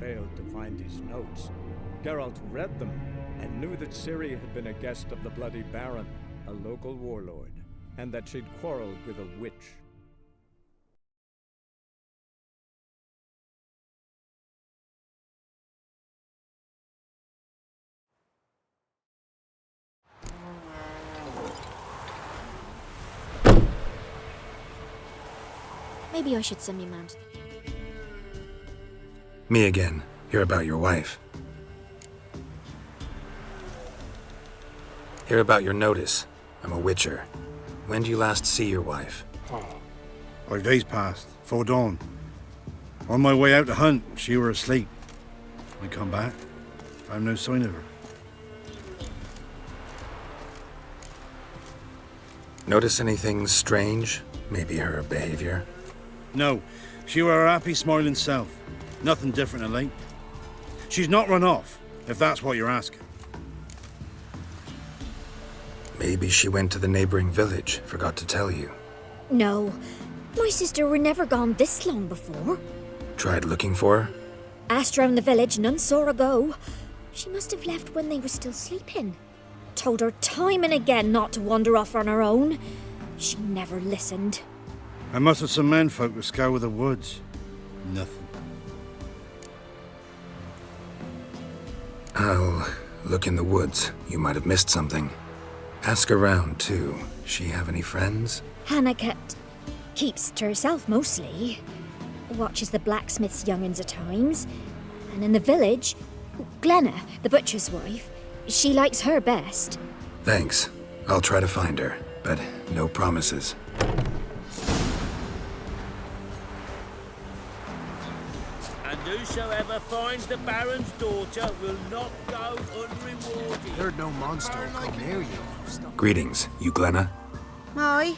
failed to find his notes, Geralt read them and knew that Ciri had been a guest of the Bloody Baron, a local warlord, and that she'd quarreled with a witch. Maybe I should send me man. Me again. Hear about your wife. Hear about your notice. I'm a witcher. When do you last see your wife? 5 days passed, 'fore dawn. On my way out to hunt, she were asleep. I come back, found no sign of her. Notice anything strange? Maybe her behavior? No, she were her happy, smiling self. Nothing different of late. She's not run off, if that's what you're asking. Maybe she went to the neighboring village, forgot to tell you. No, my sister were never gone this long before. Tried looking for her? Asked round the village, none saw her go. She must have left when they were still sleeping. Told her time and again not to wander off on her own. She never listened. I must have some menfolk to scour the woods. Nothing. I'll look in the woods. You might have missed something. Ask around, too. She have any friends? Hannah keeps to herself mostly. Watches the blacksmith's young'uns at times. And in the village, Glenna, the butcher's wife, she likes her best. Thanks. I'll try to find her, but no promises. And whosoever finds the Baron's daughter will not go unrewarded. Heard no monster will come near you. Greetings, you Glenna? Aye,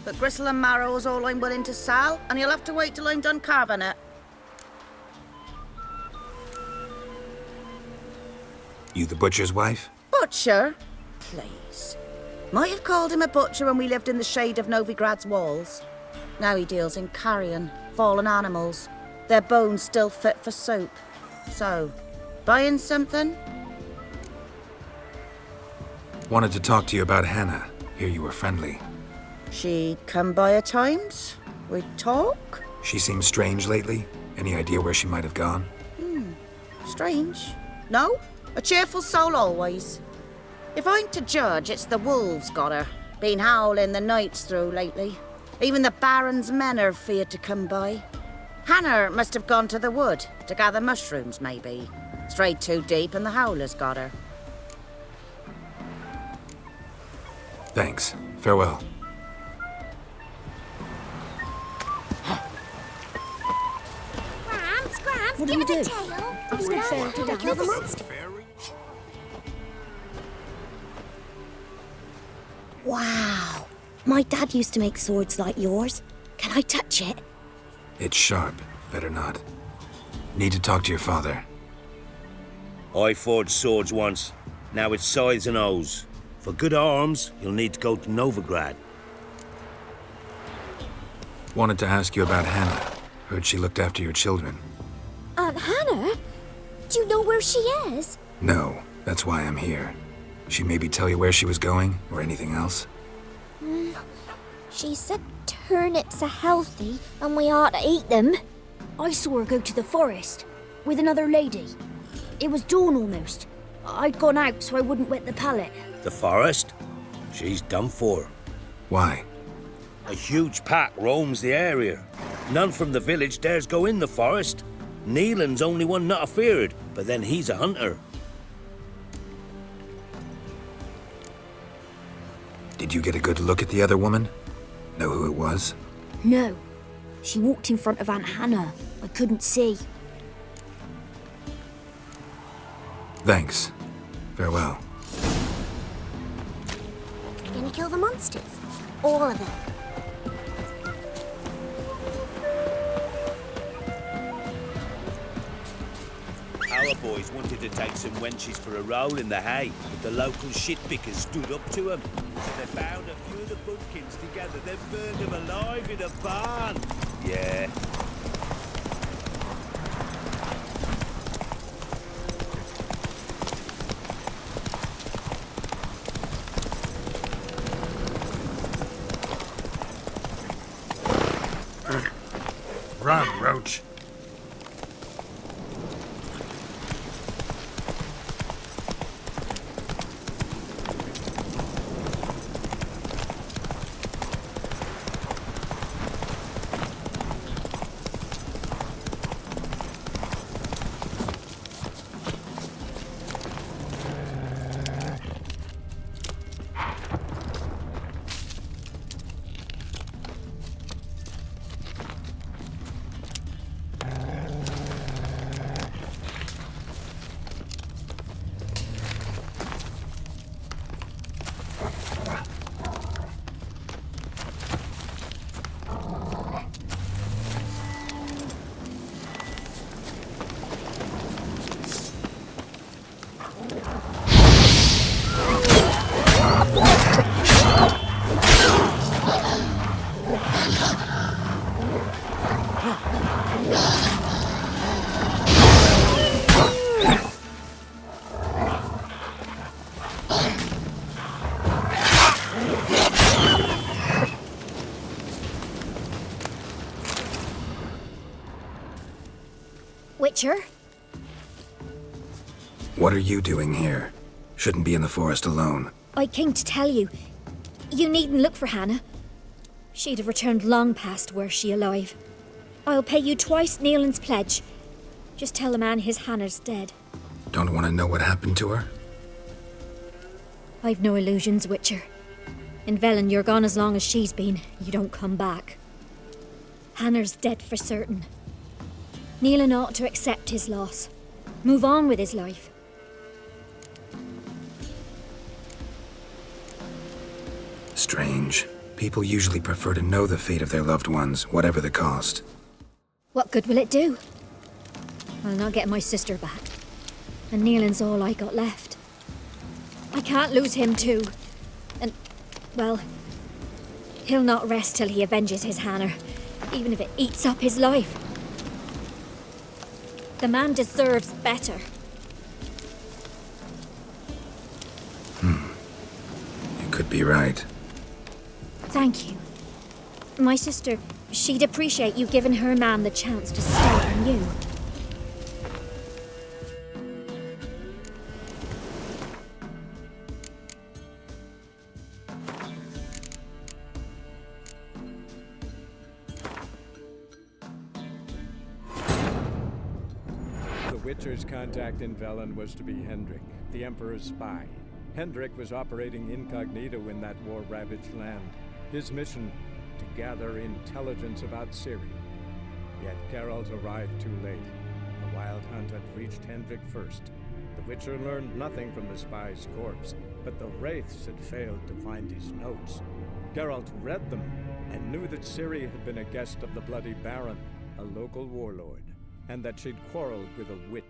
but gristle and marrow's all I'm willing to sell, and you'll have to wait till I'm done carving it. You the butcher's wife? Butcher? Please. Might have called him a butcher when we lived in the shade of Novigrad's walls. Now he deals in carrion, fallen animals. Their bones still fit for soup. So, buying something? Wanted to talk to you about Hannah. Hear you were friendly. She come by at times. We talk. She seems strange lately. Any idea where she might have gone? Strange. No? A cheerful soul always. If I'm to judge, it's the wolves got her. Been howling the nights through lately. Even the Baron's men are feared to come by. Hannah must have gone to the wood to gather mushrooms, maybe. Strayed too deep and the howlers got her. Thanks. Farewell. Grams, What give do we us a do? tail. I was going to kill the monster. Wow. My dad used to make swords like yours. Can I touch it? It's sharp. Better not. Need to talk to your father. I forged swords once. Now it's scythes and hoes. For good arms, you'll need to go to Novigrad. Wanted to ask you about Hannah. Heard she looked after your children. Aunt Hannah? Do you know where she is? No, that's why I'm here. She maybe tell you where she was going, or anything else? She said turnips are healthy and we ought to eat them. I saw her go to the forest with another lady. It was dawn almost. I'd gone out so I wouldn't wet the pallet. The forest? She's done for. Why? A huge pack roams the area. None from the village dares go in the forest. Neelan's only one not afeared, but then he's a hunter. Did you get a good look at the other woman? Know who it was? No. She walked in front of Aunt Hannah. I couldn't see. Thanks. Farewell. You're gonna kill the monsters? All of them? Our boys wanted to take some wenches for a roll in the hay, but the local shitpickers stood up to them. So they bound a few of the bumpkins together, then burned them alive in a barn. Yeah. Witcher? What are you doing here? Shouldn't be in the forest alone. I came to tell you. You needn't look for Hannah. She'd have returned long past were she alive. I'll pay you twice Nealon's pledge. Just tell the man his Hannah's dead. Don't want to know what happened to her? I've no illusions, Witcher. In Velen, you're gone as long as she's been. You don't come back. Hannah's dead for certain. Nealon ought to accept his loss. Move on with his life. Strange. People usually prefer to know the fate of their loved ones, whatever the cost. What good will it do? I'll not get my sister back. And Nealon's all I got left. I can't lose him too. And, well, he'll not rest till he avenges his Hannah, even if it eats up his life. The man deserves better. You could be right. Thank you. My sister, she'd appreciate you giving her man the chance to stay on you. The Witcher's contact in Velen was to be Hendrik, the Emperor's spy. Hendrik was operating incognito in that war-ravaged land. His mission, to gather intelligence about Ciri. Yet Geralt arrived too late. The Wild Hunt had reached Hendrik first. The Witcher learned nothing from the spy's corpse, but the Wraiths had failed to find his notes. Geralt read them, and knew that Ciri had been a guest of the Bloody Baron, a local warlord, and that she'd quarreled with a witch.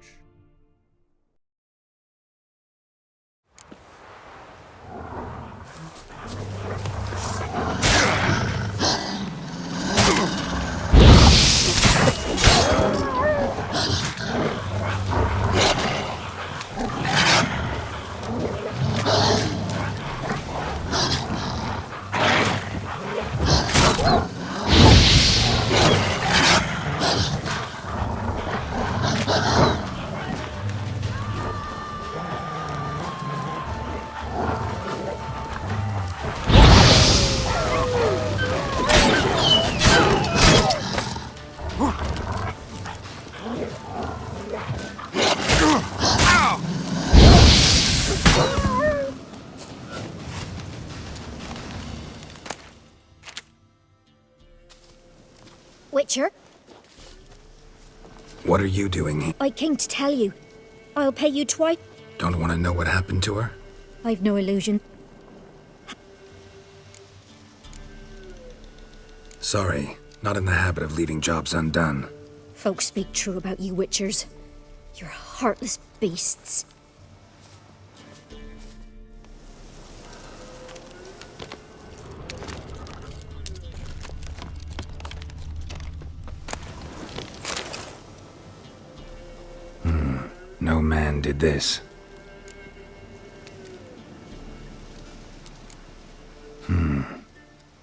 Witcher? What are you doing here? I came to tell you. I'll pay you twice. Don't want to know what happened to her? I've no illusion. Sorry, not in the habit of leaving jobs undone. Folks speak true about you Witchers. You're heartless beasts. No man did this.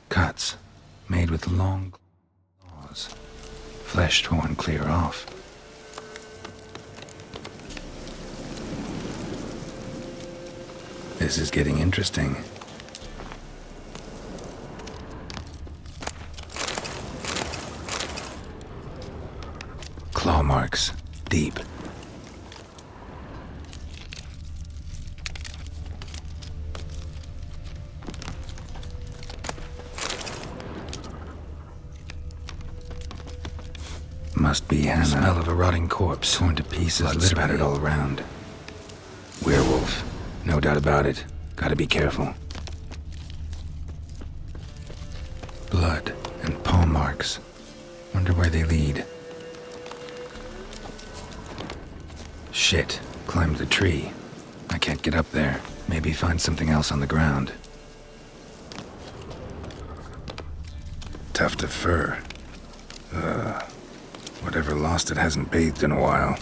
Cuts, made with long claws. Flesh torn clear off. This is getting interesting. Claw marks, deep. Must be Hannah. Smell of a rotting corpse, torn to pieces, blood spattered all around. Werewolf, no doubt about it. Gotta be careful. Blood and paw marks. Wonder where they lead. Shit, climbed the tree. I can't get up there. Maybe find something else on the ground. Tuft of fur. Whatever lost it hasn't bathed in a while.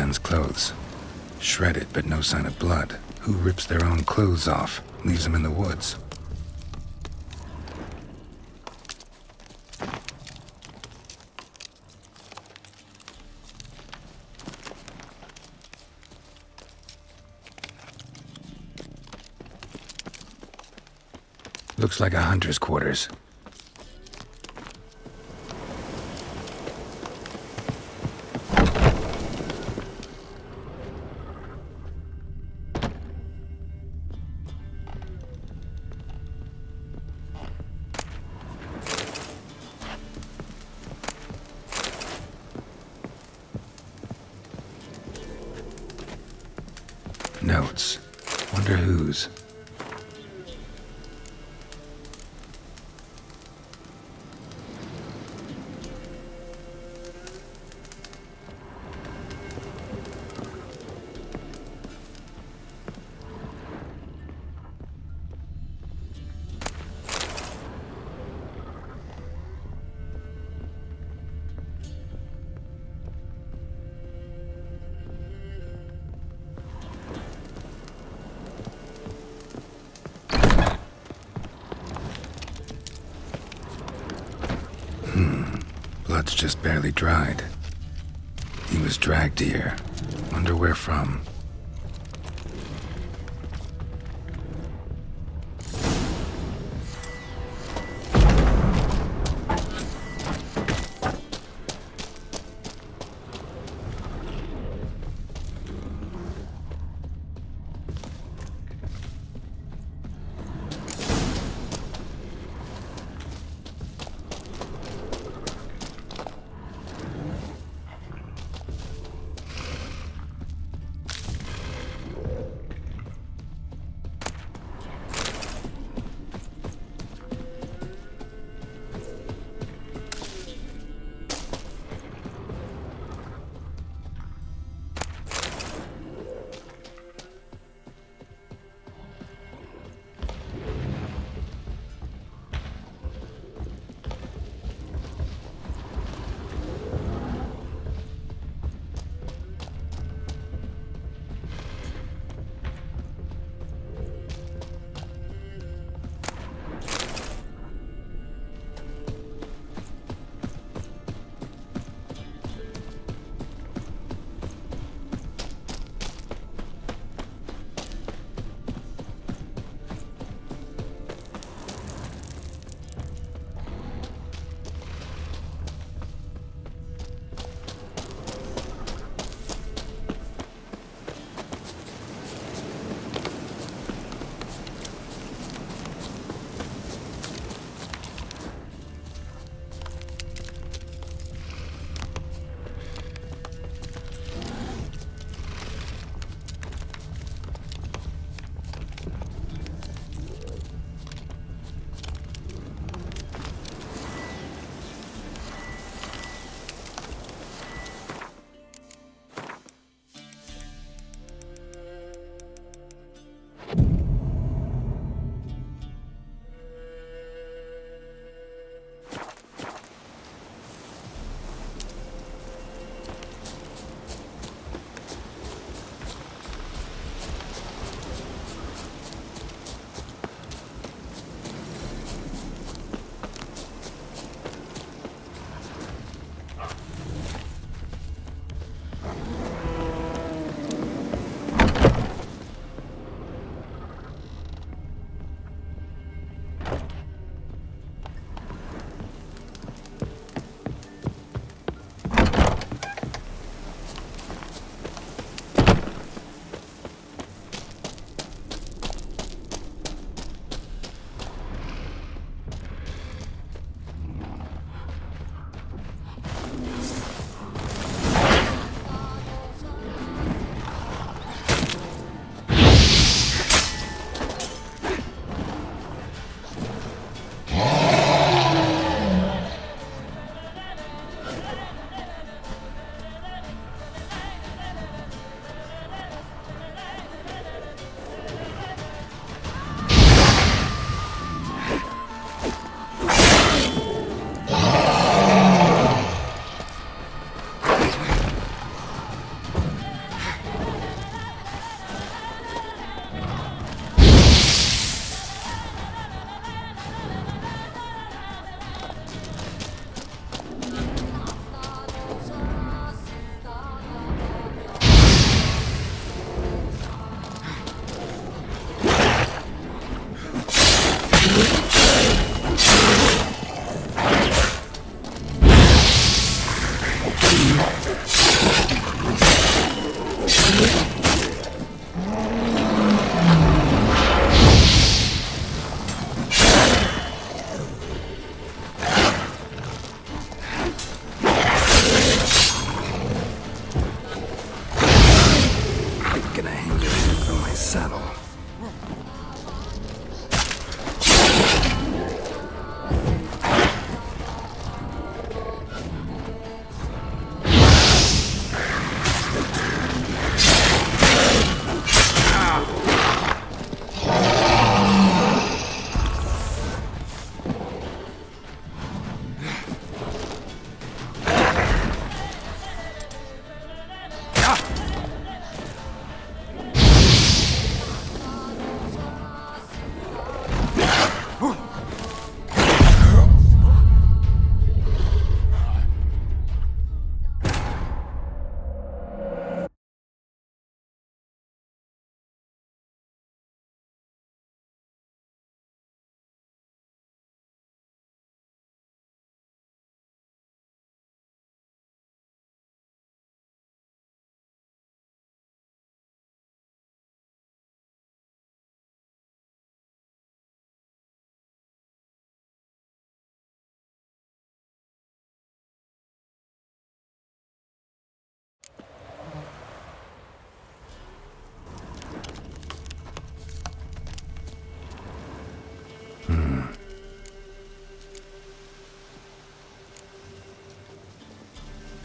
man's clothes. Shredded, but no sign of blood. Who rips their own clothes off, leaves them in the woods? Looks like a hunter's quarters. Notes. Wonder whose. Blood's just barely dried. He was dragged here. Wonder where from.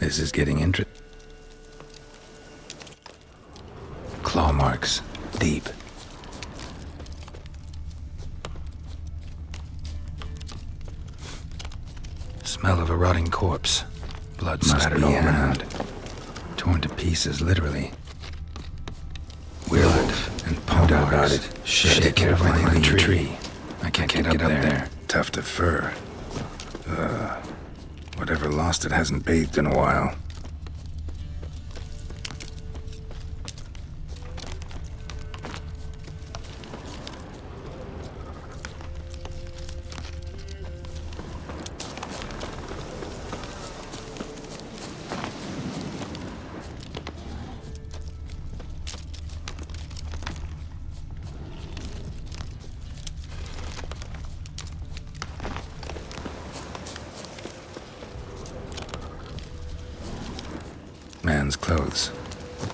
This is getting interesting. Claw marks. Deep. Smell of a rotting corpse. Blood splattered all around. Torn to pieces, literally. Werewolf and paw marks. Shit, carefully on the tree. I can't get up there. Tuft of fur. Whatever lost it hasn't bathed in a while. Man's clothes.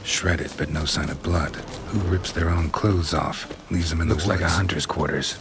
Shredded, but no sign of blood. Who rips their own clothes off? Leaves them in the woods? Looks like a hunter's quarters.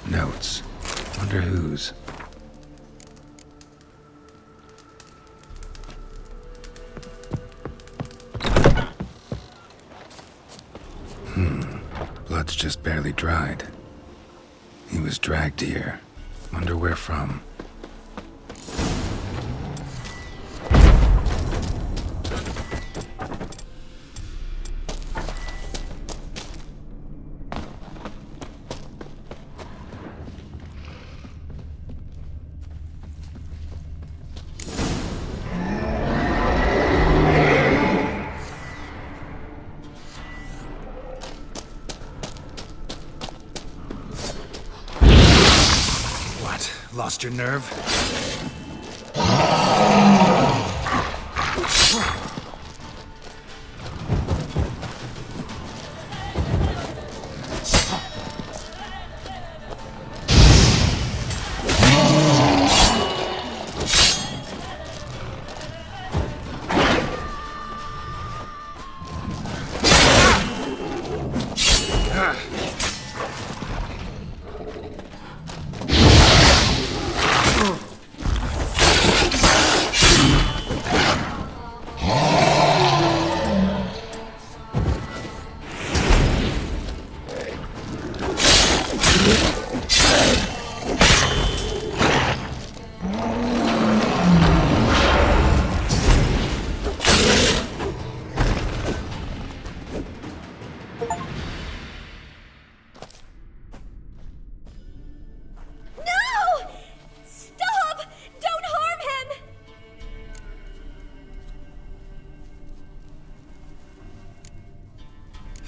Notes. Wonder whose. Blood's just barely dried. He was dragged here. Wonder where from. Lost your nerve?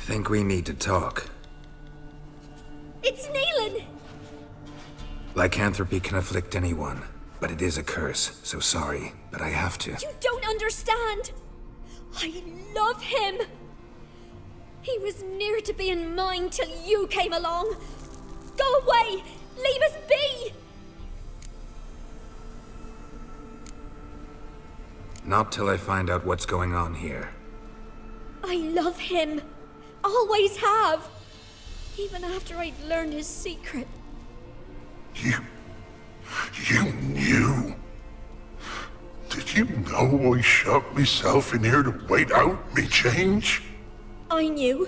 Think we need to talk. It's Neelan! Lycanthropy can afflict anyone, but it is a curse, so sorry, but I have to. You don't understand! I love him! He was near to being mine till you came along! Go away! Leave us be! Not till I find out what's going on here. I love him! Always have! Even after I'd learned his secret. You knew? Did you know I shut myself in here to wait out me change? I knew,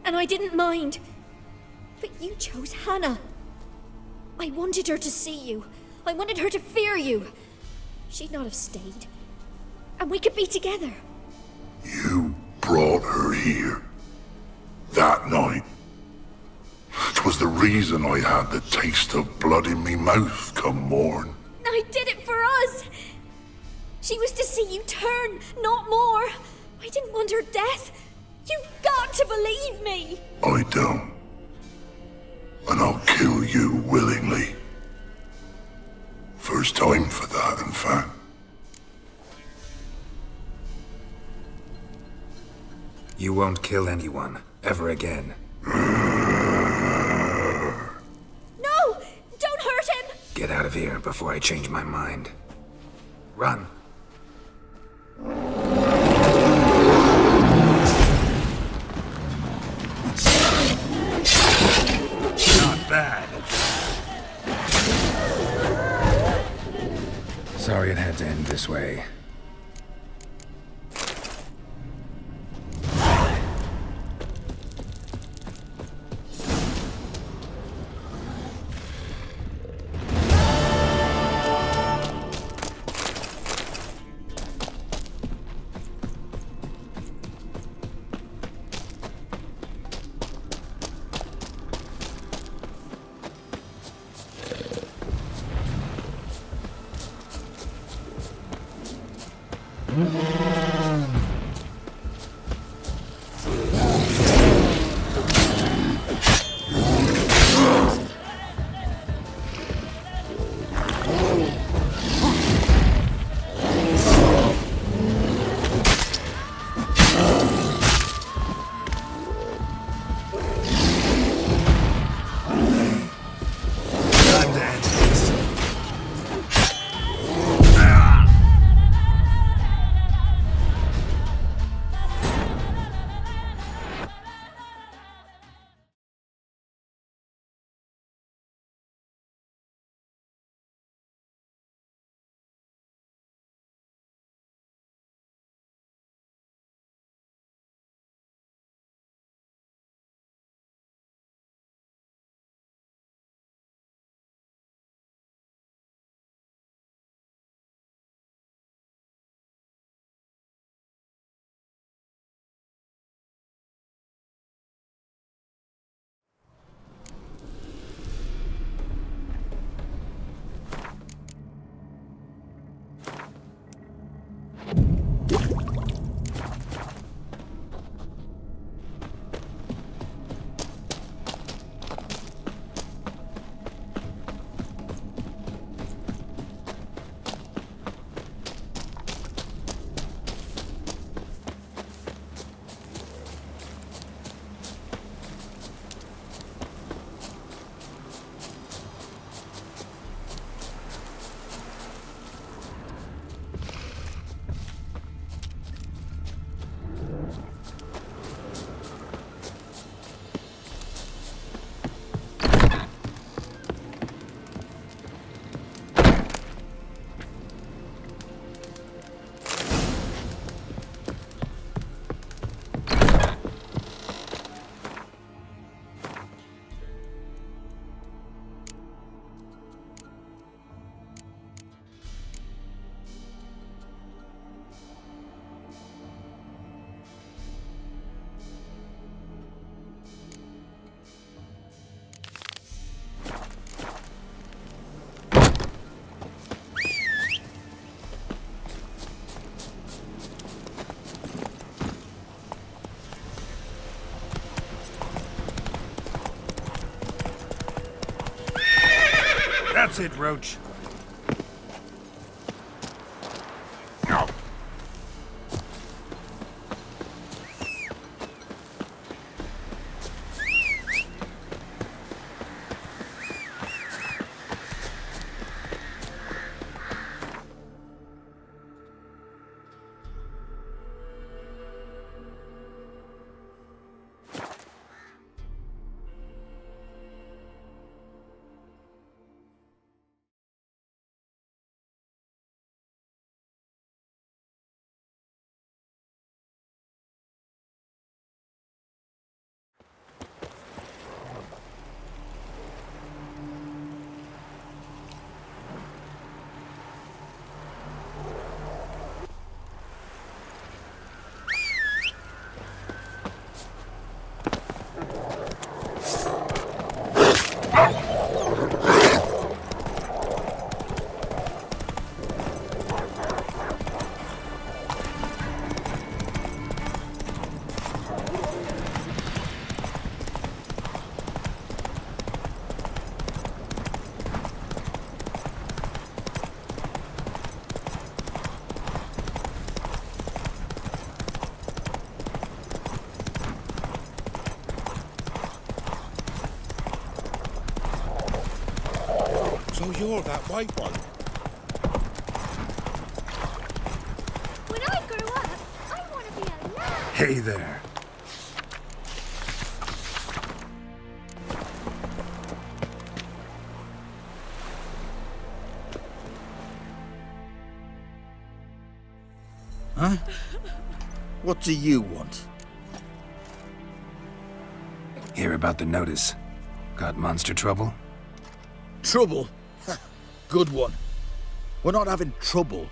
and I didn't mind. But you chose Hannah. I wanted her to see you. I wanted her to fear you. She'd not have stayed. And we could be together. You brought her here. That night. 'Twas the reason I had the taste of blood in me mouth come morn. I did it for us! She was to see you turn, not more. I didn't want her death. You've got to believe me! I don't. And I'll kill you willingly. First time for that, in fact. You won't kill anyone, ever again. No! Don't hurt him! Get out of here before I change my mind. Run! Not bad. Sorry it had to end this way. That's it, Roach. that white one. When I grow up, I want to be a lamb. Hey there. Huh? What do you want? Hear about the notice. Got monster trouble? Trouble? Good one. We're not having trouble.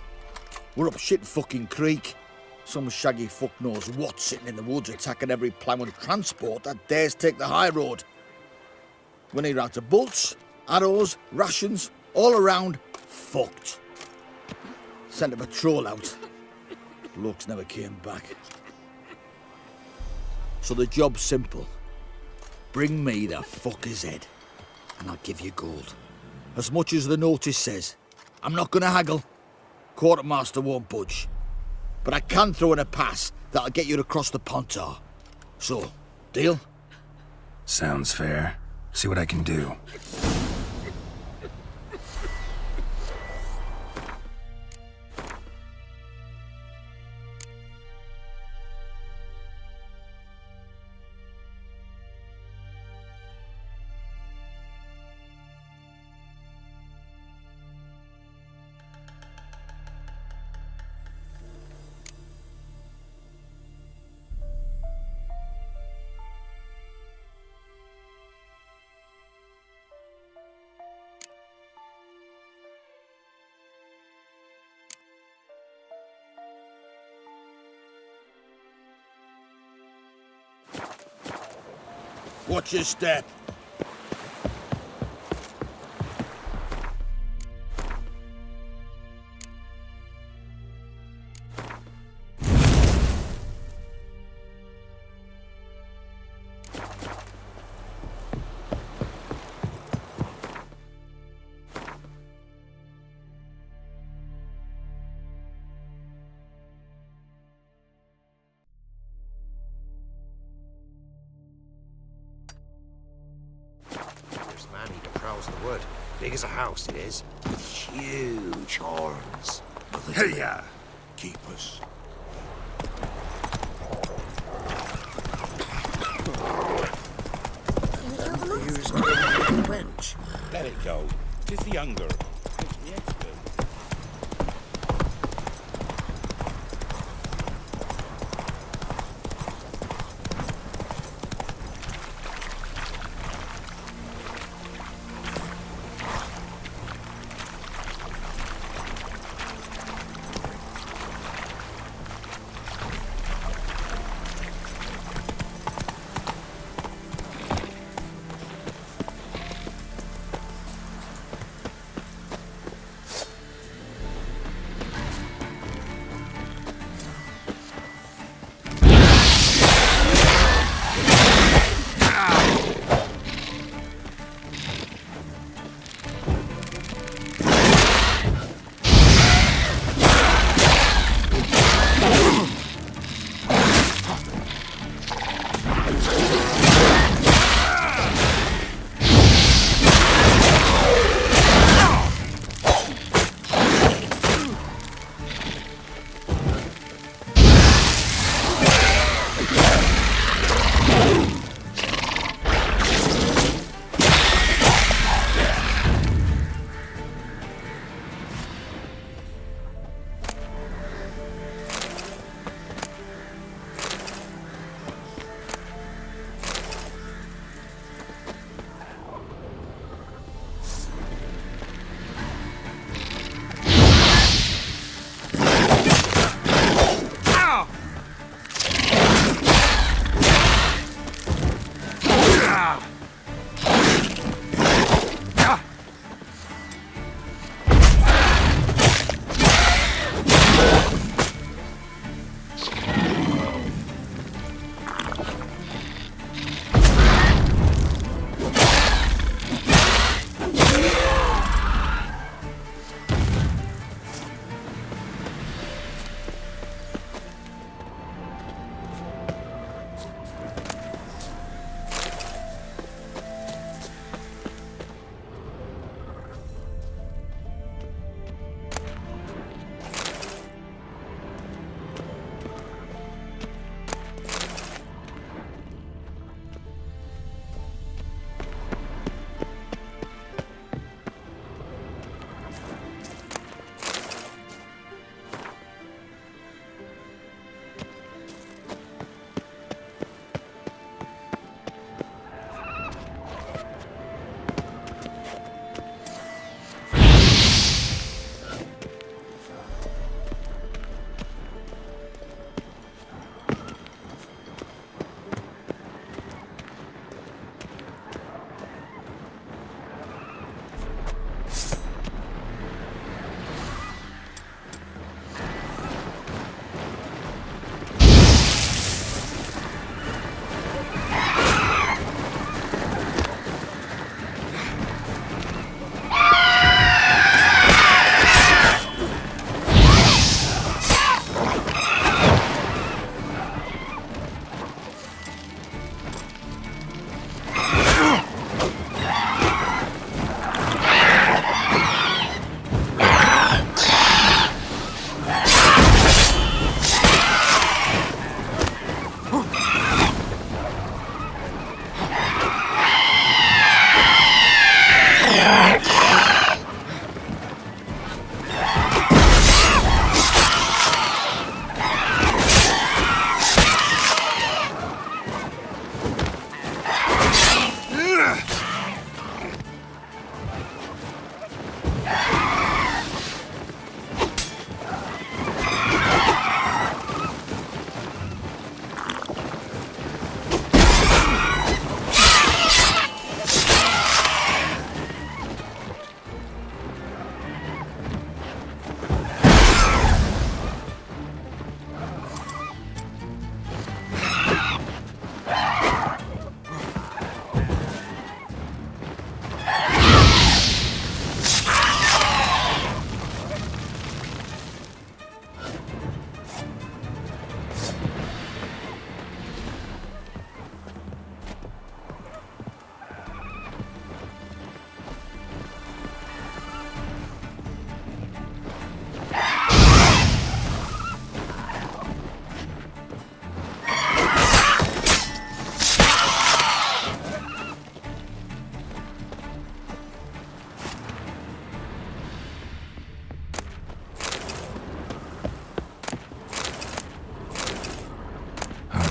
We're up shit fucking creek. Some shaggy fuck knows what sitting in the woods attacking every ploughman transport that dares take the high road. We need rounds of bolts, arrows, rations, all around fucked. Sent a patrol out. Blokes never came back. So the job's simple. Bring me the fucker's head, and I'll give you gold. As much as the notice says. I'm not gonna haggle. Quartermaster won't budge. But I can throw in a pass that'll get you across the Pontar. So, deal? Sounds fair. See what I can do. Watch your step. The wood. Big as a house, it is. With huge horns. Hey, ya! Keep us. Used to quench. Let it go. 'Tis the hunger. Makes me expert.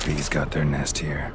Harpies got their nest here.